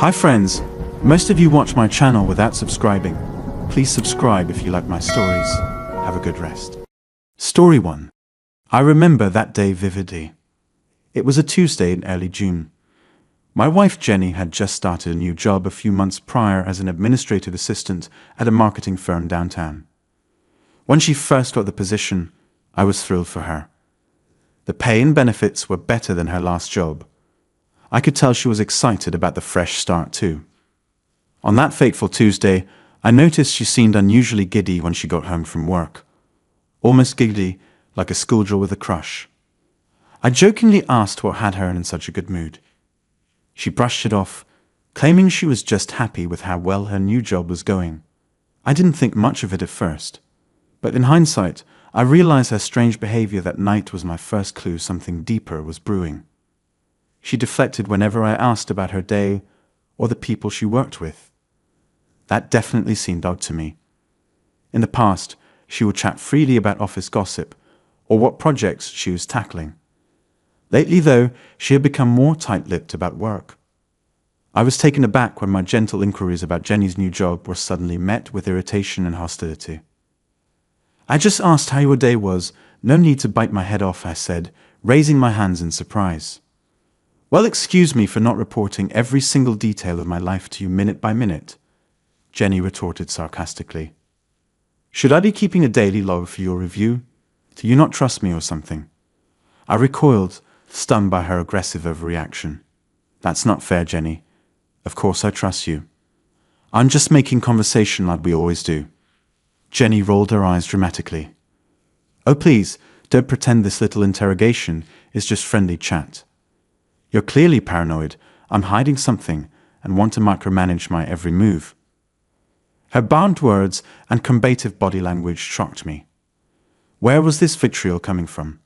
Hi friends, most of you watch my channel without subscribing. Please subscribe if you like my stories. Have a good rest. Story 1. I remember that day vividly. It was a Tuesday in early June. My wife Jenny had just started a new job a few months prior as an administrative assistant at a marketing firm downtown. When she first got the position, I was thrilled for her. The pay and benefits were better than her last job. I could tell she was excited about the fresh start too. On that fateful Tuesday, I noticed she seemed unusually giddy when she got home from work. Almost giddy, like a schoolgirl with a crush. I jokingly asked what had her in such a good mood. She brushed it off, claiming she was just happy with how well her new job was going. I didn't think much of it at first, but in hindsight, I realized her strange behavior that night was my first clue something deeper was brewing. She deflected whenever I asked about her day or the people she worked with. That definitely seemed odd to me. In the past, she would chat freely about office gossip or what projects she was tackling. Lately, though, she had become more tight-lipped about work. I was taken aback when my gentle inquiries about Jenny's new job were suddenly met with irritation and hostility. I just asked how your day was. No need to bite my head off, I said, raising my hands in surprise. Well, excuse me for not reporting every single detail of my life to you minute by minute, Jenny retorted sarcastically. Should I be keeping a daily log for your review? Do you not trust me or something? I recoiled, stung by her aggressive overreaction. That's not fair, Jenny. Of course I trust you. I'm just making conversation like we always do. Jenny rolled her eyes dramatically. Oh, please, don't pretend this little interrogation is just friendly chat. You're clearly paranoid. I'm hiding something and want to micromanage my every move. Her bound words and combative body language shocked me. Where was this vitriol coming from?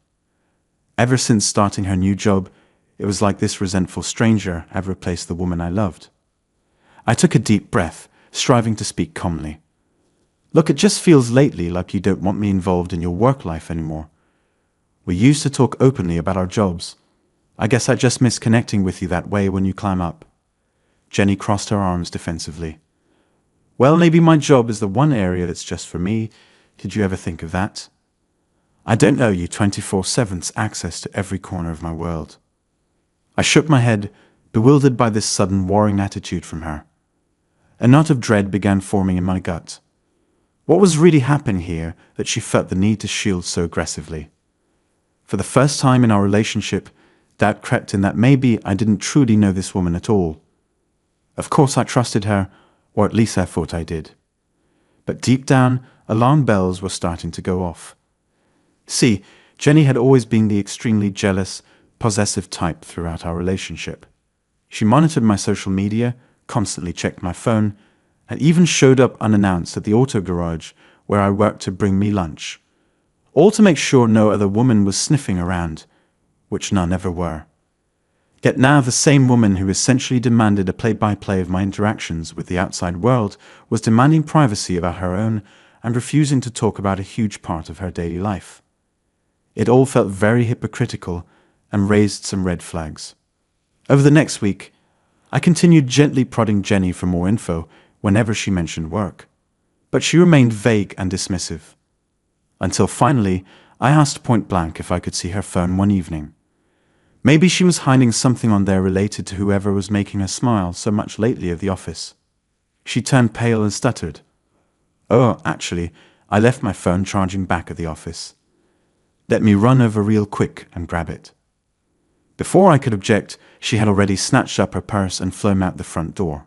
Ever since starting her new job, it was like this resentful stranger had replaced the woman I loved. I took a deep breath, striving to speak calmly. Look, it just feels lately like you don't want me involved in your work life anymore. We used to talk openly about our jobs. I guess I just miss connecting with you that way when you climb up. Jenny crossed her arms defensively. Well, maybe my job is the one area that's just for me. Did you ever think of that? I don't know you 24/7's access to every corner of my world. I shook my head, bewildered by this sudden warring attitude from her. A knot of dread began forming in my gut. What was really happening here that she felt the need to shield so aggressively? For the first time in our relationship, doubt crept in that maybe I didn't truly know this woman at all. Of course I trusted her, or at least I thought I did. But deep down, alarm bells were starting to go off. See, Jenny had always been the extremely jealous, possessive type throughout our relationship. She monitored my social media, constantly checked my phone, and even showed up unannounced at the auto garage where I worked to bring me lunch. All to make sure no other woman was sniffing around, which none ever were. Yet now the same woman who essentially demanded a play-by-play of my interactions with the outside world was demanding privacy about her own and refusing to talk about a huge part of her daily life. It all felt very hypocritical and raised some red flags. Over the next week, I continued gently prodding Jenny for more info whenever she mentioned work, but she remained vague and dismissive. Until finally, I asked point blank if I could see her phone one evening. Maybe she was hiding something on there related to whoever was making her smile so much lately at the office. She turned pale and stuttered. Oh, actually, I left my phone charging back at the office. Let me run over real quick and grab it. Before I could object, she had already snatched up her purse and flown out the front door.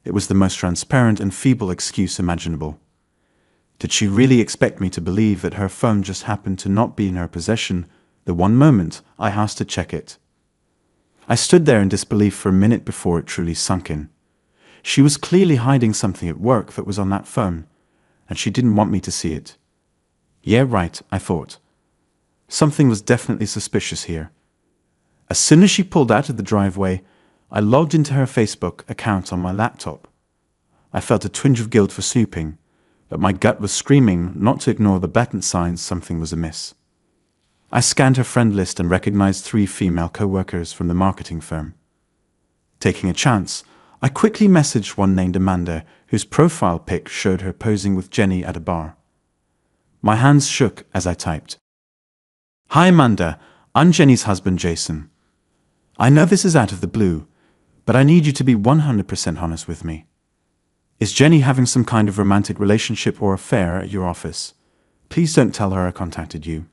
It was the most transparent and feeble excuse imaginable. Did she really expect me to believe that her phone just happened to not be in her possession the one moment I asked to check it? I stood there in disbelief for a minute before it truly sunk in. She was clearly hiding something at work that was on that phone, and she didn't want me to see it. Yeah, right, I thought. Something was definitely suspicious here. As soon as she pulled out of the driveway, I logged into her Facebook account on my laptop. I felt a twinge of guilt for snooping, but my gut was screaming not to ignore the blatant signs something was amiss. I scanned her friend list and recognized 3 female co-workers from the marketing firm. Taking a chance, I quickly messaged one named Amanda, whose profile pic showed her posing with Jenny at a bar. My hands shook as I typed. Hi Amanda, I'm Jenny's husband Jason. I know this is out of the blue, but I need you to be 100% honest with me. Is Jenny having some kind of romantic relationship or affair at your office? Please don't tell her I contacted you.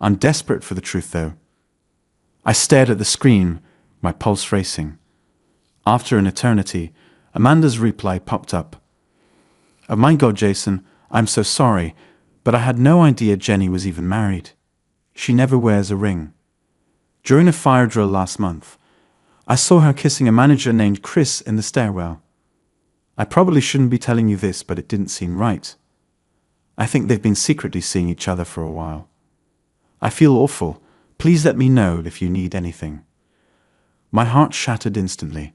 I'm desperate for the truth though. I stared at the screen, my pulse racing. After an eternity, Amanda's reply popped up. Oh my God, Jason, I'm so sorry, but I had no idea Jenny was even married. She never wears a ring. During a fire drill last month, I saw her kissing a manager named Chris in the stairwell. I probably shouldn't be telling you this, but it didn't seem right. I think they've been secretly seeing each other for a while. I feel awful. Please let me know if you need anything. My heart shattered instantly.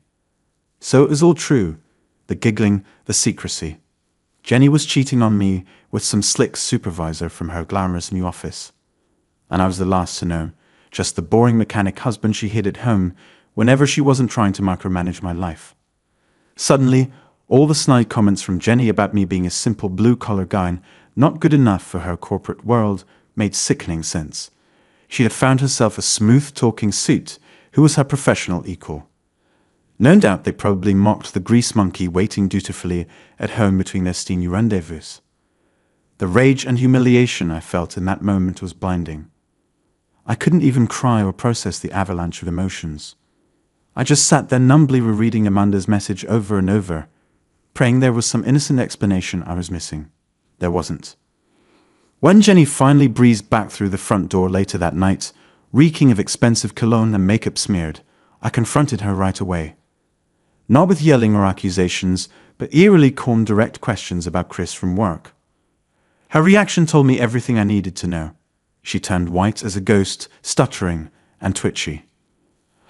So it was all true. The giggling, the secrecy. Jenny was cheating on me with some slick supervisor from her glamorous new office. And I was the last to know, just the boring mechanic husband she hid at home whenever she wasn't trying to micromanage my life. Suddenly, all the snide comments from Jenny about me being a simple blue-collar guy, not good enough for her corporate world, made sickening sense. She had found herself a smooth-talking suit who was her professional equal. No doubt they probably mocked the grease monkey waiting dutifully at home between their steamy rendezvous. The rage and humiliation I felt in that moment was blinding. I couldn't even cry or process the avalanche of emotions. I just sat there numbly rereading Amanda's message over and over, praying there was some innocent explanation I was missing. There wasn't. When Jenny finally breezed back through the front door later that night, reeking of expensive cologne and makeup smeared, I confronted her right away. Not with yelling or accusations, but eerily calm direct questions about Chris from work. Her reaction told me everything I needed to know. She turned white as a ghost, stuttering and twitchy.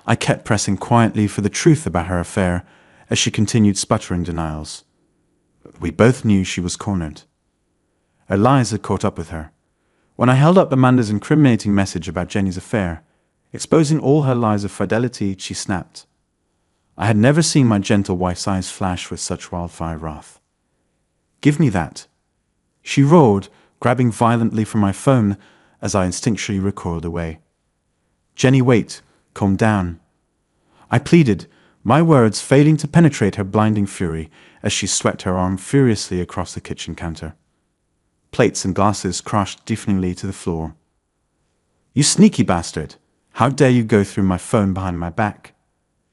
I kept pressing quietly for the truth about her affair as she continued sputtering denials. We both knew she was cornered. Her lies had caught up with her. When I held up Amanda's incriminating message about Jenny's affair, exposing all her lies of fidelity, she snapped. I had never seen my gentle wife's eyes flash with such wildfire wrath. Give me that. She roared, grabbing violently for my phone as I instinctually recoiled away. Jenny, wait. Calm down. I pleaded, my words failing to penetrate her blinding fury as she swept her arm furiously across the kitchen counter. Plates and glasses crashed deafeningly to the floor. You sneaky bastard! How dare you go through my phone behind my back?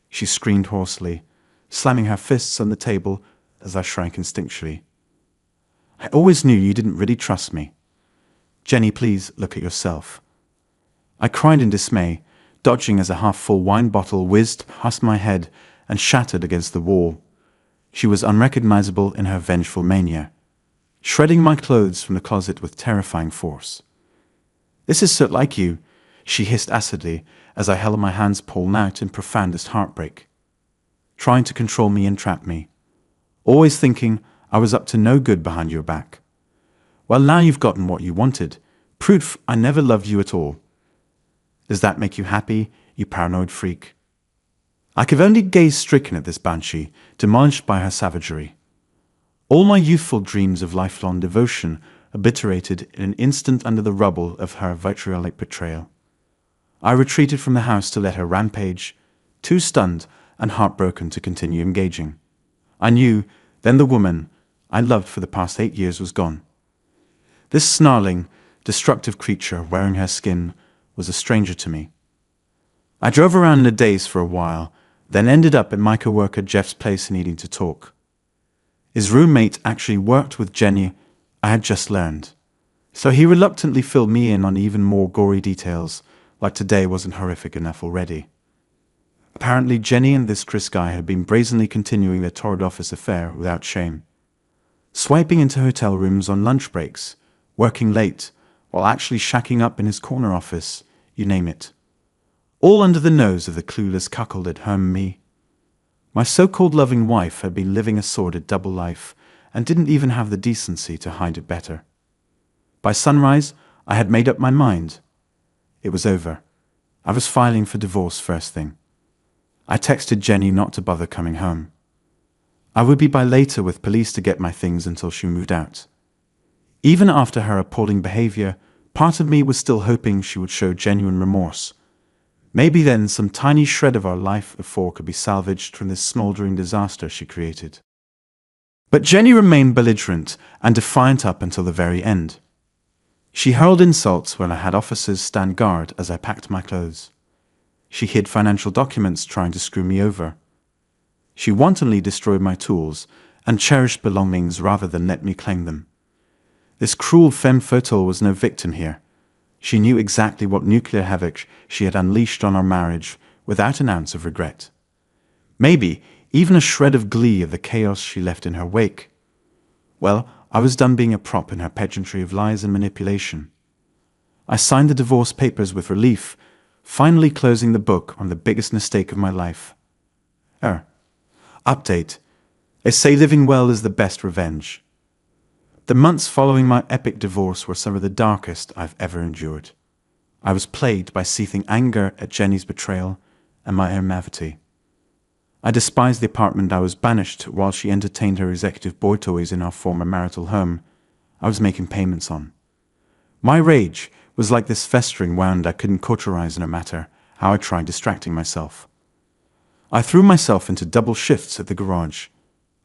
She screamed hoarsely, slamming her fists on the table as I shrank instinctually. I always knew you didn't really trust me. Jenny, please look at yourself. I cried in dismay, dodging as a half-full wine bottle whizzed past my head and shattered against the wall. She was unrecognizable in her vengeful mania, shredding my clothes from the closet with terrifying force. This is so like you, she hissed acidly as I held my hands pulled out in profoundest heartbreak. Trying to control me and trap me. Always thinking I was up to no good behind your back. Well, now you've gotten what you wanted. Proof I never loved you at all. Does that make you happy, you paranoid freak? I could only gaze stricken at this banshee, demolished by her savagery. All my youthful dreams of lifelong devotion obliterated in an instant under the rubble of her vitriolic betrayal. I retreated from the house to let her rampage, too stunned and heartbroken to continue engaging. I knew then the woman I loved for the past 8 years was gone. This snarling, destructive creature wearing her skin was a stranger to me. I drove around in a daze for a while, then ended up at my co-worker Jeff's place needing to talk. His roommate actually worked with Jenny, I had just learned. So he reluctantly filled me in on even more gory details, like today wasn't horrific enough already. Apparently Jenny and this Chris guy had been brazenly continuing their torrid office affair without shame. Swiping into hotel rooms on lunch breaks, working late, while actually shacking up in his corner office, you name it. All under the nose of the clueless cuckold at home me. My so-called loving wife had been living a sordid double life and didn't even have the decency to hide it better. By sunrise, I had made up my mind. It was over. I was filing for divorce first thing. I texted Jenny not to bother coming home. I would be by later with police to get my things until she moved out. Even after her appalling behavior, part of me was still hoping she would show genuine remorse. Maybe then some tiny shred of our life before could be salvaged from this smoldering disaster she created. But Jenny remained belligerent and defiant up until the very end. She hurled insults when I had officers stand guard as I packed my clothes. She hid financial documents trying to screw me over. She wantonly destroyed my tools and cherished belongings rather than let me claim them. This cruel femme fatale was no victim here. She knew exactly what nuclear havoc she had unleashed on our marriage without an ounce of regret. Maybe even a shred of glee of the chaos she left in her wake. Well, I was done being a prop in her pageantry of lies and manipulation. I signed the divorce papers with relief, finally closing the book on the biggest mistake of my life. Update. They say living well is the best revenge. The months following my epic divorce were some of the darkest I've ever endured. I was plagued by seething anger at Jenny's betrayal and my own naivety. I despised the apartment I was banished while she entertained her executive boy toys in our former marital home I was making payments on. My rage was like this festering wound I couldn't cauterize no matter how I tried distracting myself. I threw myself into double shifts at the garage.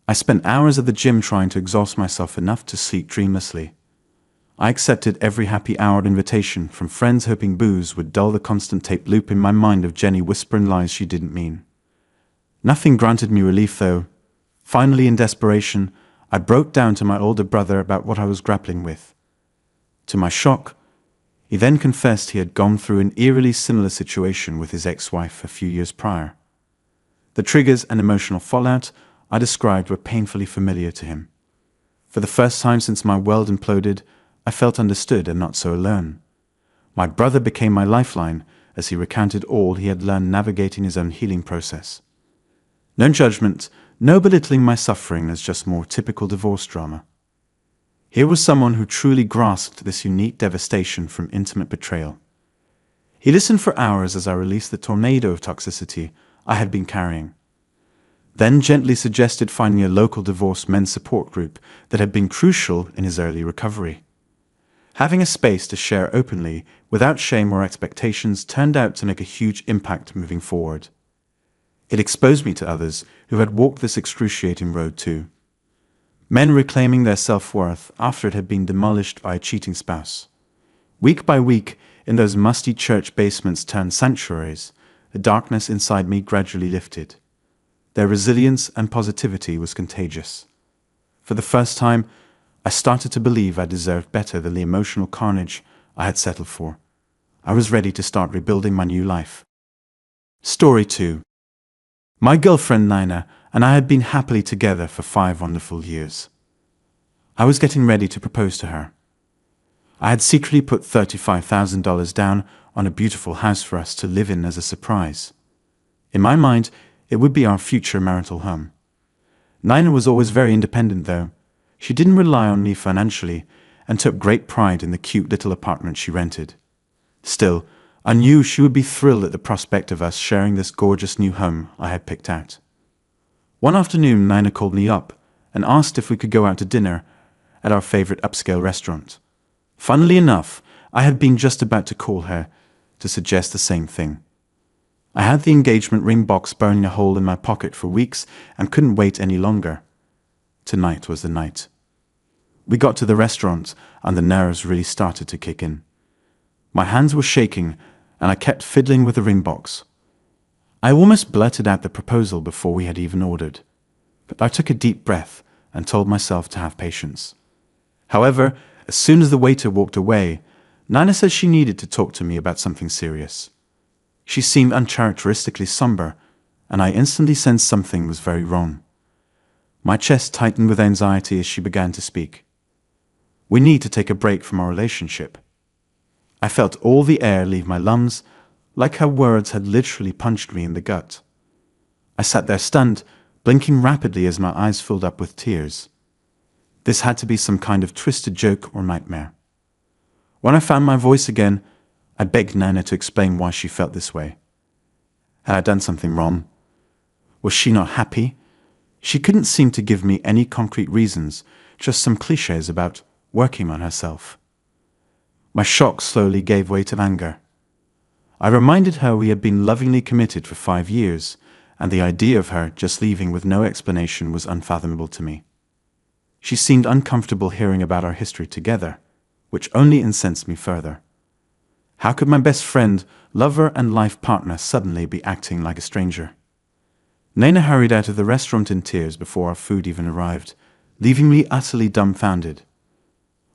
I spent hours at the gym trying to exhaust myself enough to sleep dreamlessly. I accepted every happy hour invitation from friends hoping booze would dull the constant tape loop in my mind of Jenny whispering lies she didn't mean. Nothing granted me relief though. Finally, in desperation, I broke down to my older brother about what I was grappling with. To my shock, he then confessed he had gone through an eerily similar situation with his ex-wife a few years prior. The triggers and emotional fallout I described were painfully familiar to him. For the first time since my world imploded, I felt understood and not so alone. My brother became my lifeline as he recounted all he had learned navigating his own healing process. No judgment, no belittling my suffering as just more typical divorce drama. Here was someone who truly grasped this unique devastation from intimate betrayal. He listened for hours as I released the tornado of toxicity I had been carrying. Then gently suggested finding a local divorced men's support group that had been crucial in his early recovery. Having a space to share openly, without shame or expectations, turned out to make a huge impact moving forward. It exposed me to others who had walked this excruciating road too. Men reclaiming their self-worth after it had been demolished by a cheating spouse. Week by week, in those musty church basements turned sanctuaries, the darkness inside me gradually lifted. Their resilience and positivity was contagious. For the first time, I started to believe I deserved better than the emotional carnage I had settled for. I was ready to start rebuilding my new life. Story 2. My girlfriend Nina and I had been happily together for 5 wonderful years. I was getting ready to propose to her. I had secretly put $35,000 down on a beautiful house for us to live in as a surprise. In my mind, it would be our future marital home. Nina was always very independent though. She didn't rely on me financially and took great pride in the cute little apartment she rented. Still, I knew she would be thrilled at the prospect of us sharing this gorgeous new home I had picked out. One afternoon, Nina called me up and asked if we could go out to dinner at our favorite upscale restaurant. Funnily enough, I had been just about to call her to suggest the same thing. I had the engagement ring box burning a hole in my pocket for weeks and couldn't wait any longer. Tonight was the night. We got to the restaurant and the nerves really started to kick in. My hands were shaking and I kept fiddling with the ring box. I almost blurted out the proposal before we had even ordered, but I took a deep breath and told myself to have patience. However, as soon as the waiter walked away, Nina said she needed to talk to me about something serious. She seemed uncharacteristically somber, and I instantly sensed something was very wrong. My chest tightened with anxiety as she began to speak. We need to take a break from our relationship. I felt all the air leave my lungs, like her words had literally punched me in the gut. I sat there stunned, blinking rapidly as my eyes filled up with tears. This had to be some kind of twisted joke or nightmare. When I found my voice again, I begged Nana to explain why she felt this way. Had I done something wrong? Was she not happy? She couldn't seem to give me any concrete reasons, just some cliches about working on herself. My shock slowly gave way to anger. I reminded her we had been lovingly committed for 5 years, and the idea of her just leaving with no explanation was unfathomable to me. She seemed uncomfortable hearing about our history together, which only incensed me further. How could my best friend, lover, and life partner suddenly be acting like a stranger? Nana hurried out of the restaurant in tears before our food even arrived, leaving me utterly dumbfounded.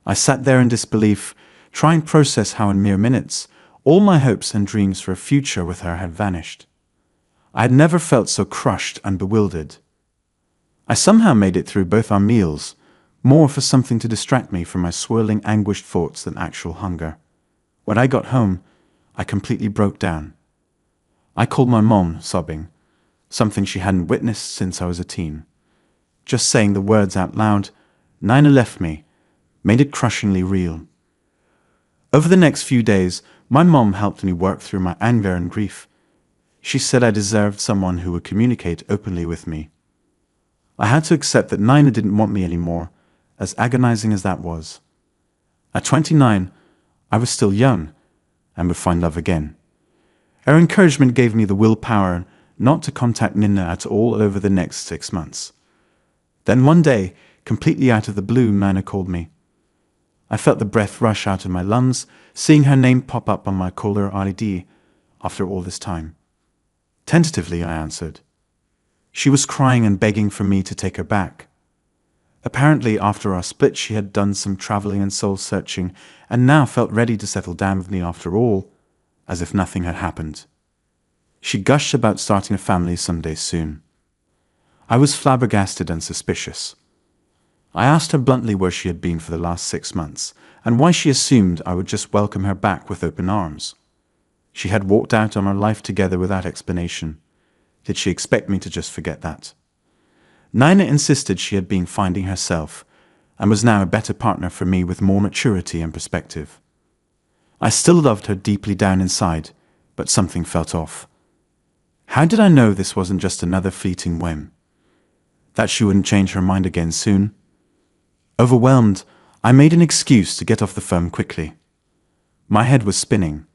I sat there in disbelief, trying to process how in mere minutes all my hopes and dreams for a future with her had vanished. I had never felt so crushed and bewildered. I somehow made it through both our meals, more for something to distract me from my swirling, anguished thoughts than actual hunger. When I got home, I completely broke down. I called my mom, sobbing, something she hadn't witnessed since I was a teen. Just saying the words out loud, Nina left me, made it crushingly real. Over the next few days, my mom helped me work through my anger and grief. She said I deserved someone who would communicate openly with me. I had to accept that Nina didn't want me anymore, as agonizing as that was. At 29, I was still young, and would find love again. Her encouragement gave me the willpower not to contact Nina at all over the next 6 months. Then one day, completely out of the blue, Nina called me. I felt the breath rush out of my lungs, seeing her name pop up on my caller ID after all this time. Tentatively, I answered. She was crying and begging for me to take her back. Apparently, after our split, she had done some traveling and soul-searching, and now felt ready to settle down with me after all, as if nothing had happened. She gushed about starting a family someday soon. I was flabbergasted and suspicious. I asked her bluntly where she had been for the last 6 months, and why she assumed I would just welcome her back with open arms. She had walked out on our life together without explanation. Did she expect me to just forget that? Nina insisted she had been finding herself, and was now a better partner for me with more maturity and perspective. I still loved her deeply down inside, but something felt off. How did I know this wasn't just another fleeting whim? That she wouldn't change her mind again soon? Overwhelmed, I made an excuse to get off the phone quickly. My head was spinning.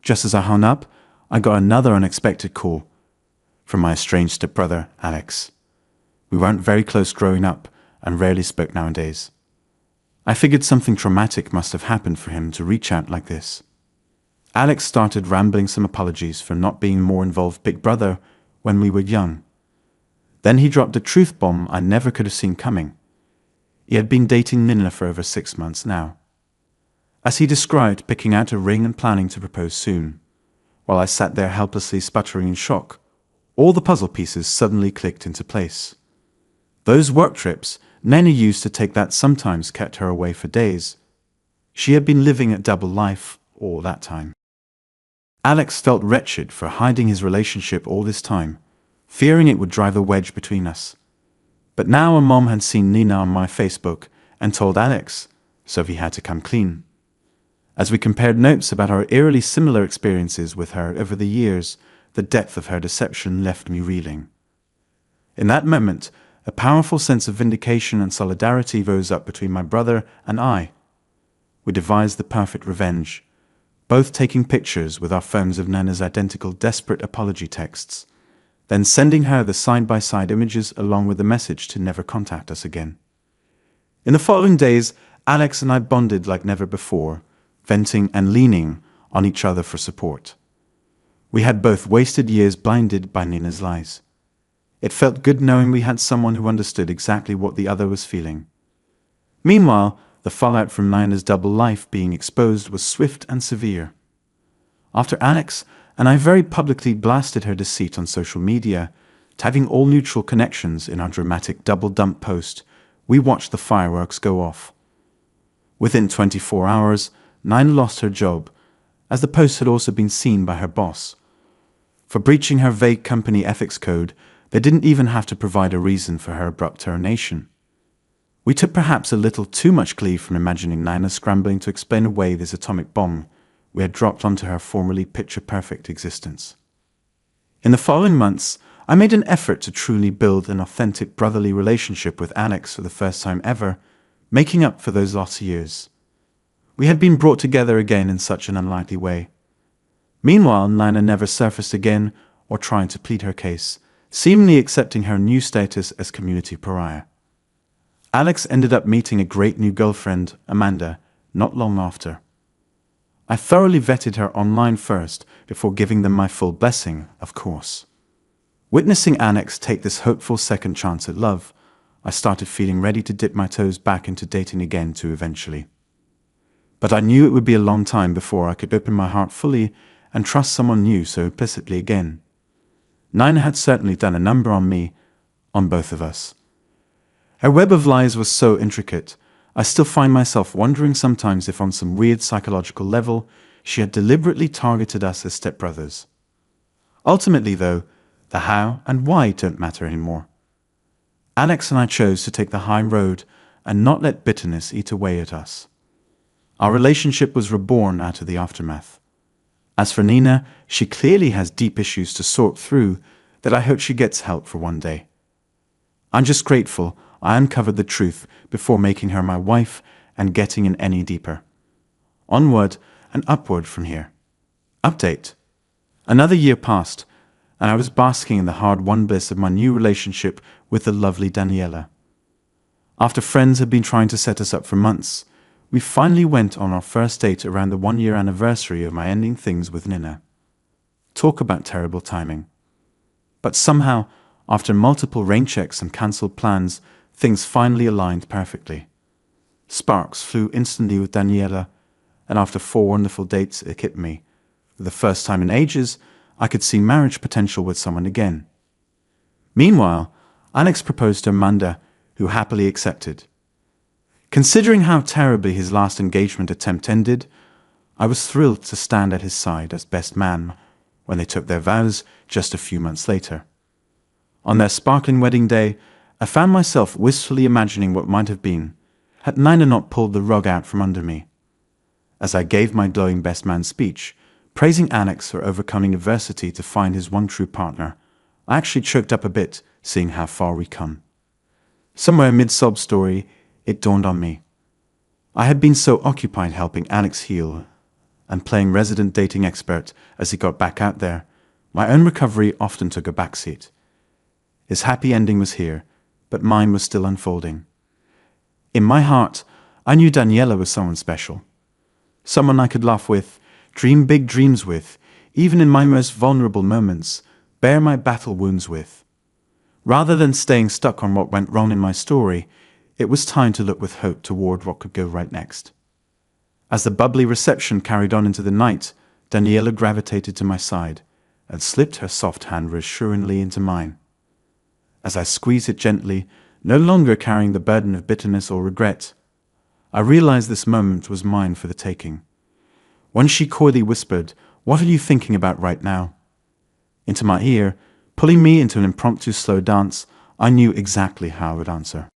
Just as I hung up, I got another unexpected call from my estranged stepbrother, Alex. We weren't very close growing up and rarely spoke nowadays. I figured something traumatic must have happened for him to reach out like this. Alex started rambling some apologies for not being more involved Big Brother when we were young. Then he dropped a truth bomb I never could have seen coming. He had been dating Nina for over 6 months now. As he described picking out a ring and planning to propose soon, while I sat there helplessly sputtering in shock, all the puzzle pieces suddenly clicked into place. Those work trips Nina used to take that sometimes kept her away for days. She had been living a double life all that time. Alex felt wretched for hiding his relationship all this time, fearing it would drive a wedge between us. But now a mom had seen Nina on my Facebook and told Alex, so he had to come clean. As we compared notes about our eerily similar experiences with her over the years, the depth of her deception left me reeling. In that moment, a powerful sense of vindication and solidarity rose up between my brother and I. We devised the perfect revenge, both taking pictures with our phones of Nana's identical desperate apology texts, then sending her the side-by-side images along with the message to never contact us again. In the following days, Alex and I bonded like never before, venting and leaning on each other for support. We had both wasted years blinded by Nina's lies. It felt good knowing we had someone who understood exactly what the other was feeling. Meanwhile, the fallout from Nina's double life being exposed was swift and severe. After Alex and I very publicly blasted her deceit on social media, tagging all neutral connections in our dramatic double dump post, we watched the fireworks go off. Within 24 hours, Nina lost her job, as the post had also been seen by her boss. For breaching her vague company ethics code, they didn't even have to provide a reason for her abrupt termination. We took perhaps a little too much glee from imagining Nina scrambling to explain away this atomic bomb we had dropped onto her formerly picture-perfect existence. In the following months, I made an effort to truly build an authentic brotherly relationship with Alex for the first time ever, making up for those lost years. We had been brought together again in such an unlikely way. Meanwhile, Nina never surfaced again or tried to plead her case, seemingly accepting her new status as community pariah. Alex ended up meeting a great new girlfriend, Amanda, not long after. I thoroughly vetted her online first before giving them my full blessing, of course. Witnessing Alex take this hopeful second chance at love, I started feeling ready to dip my toes back into dating again too eventually. But I knew it would be a long time before I could open my heart fully and trust someone new so implicitly again. Nina had certainly done a number on me, on both of us. Her web of lies was so intricate, I still find myself wondering sometimes if on some weird psychological level she had deliberately targeted us as stepbrothers. Ultimately, though, the how and why don't matter anymore. Alex and I chose to take the high road and not let bitterness eat away at us. Our relationship was reborn out of the aftermath. As for Nina, she clearly has deep issues to sort through that I hope she gets help for one day. I'm just grateful I uncovered the truth before making her my wife and getting in any deeper. Onward and upward from here. Update. Another year passed, and I was basking in the hard-won bliss of my new relationship with the lovely Daniela. After friends had been trying to set us up for months, we finally went on our first date around the 1-year anniversary of my ending things with Nina. Talk about terrible timing. But somehow, after multiple rain checks and cancelled plans, things finally aligned perfectly. Sparks flew instantly with Daniela, and after 4 wonderful dates, it hit me. For the first time in ages, I could see marriage potential with someone again. Meanwhile, Alex proposed to Amanda, who happily accepted. Considering how terribly his last engagement attempt ended, I was thrilled to stand at his side as best man when they took their vows just a few months later. On their sparkling wedding day, I found myself wistfully imagining what might have been, had Nina not pulled the rug out from under me. As I gave my glowing best man speech, praising Alex for overcoming adversity to find his one true partner, I actually choked up a bit, seeing how far we come. Somewhere mid-sob story, it dawned on me. I had been so occupied helping Alex heal and playing resident dating expert as he got back out there, my own recovery often took a backseat. His happy ending was here, but mine was still unfolding. In my heart, I knew Daniela was someone special. Someone I could laugh with, dream big dreams with, even in my most vulnerable moments, bear my battle wounds with. Rather than staying stuck on what went wrong in my story, it was time to look with hope toward what could go right next. As the bubbly reception carried on into the night, Daniela gravitated to my side and slipped her soft hand reassuringly into mine. As I squeezed it gently, no longer carrying the burden of bitterness or regret, I realized this moment was mine for the taking. When she coyly whispered, "What are you thinking about right now?" into my ear, pulling me into an impromptu slow dance, I knew exactly how I would answer.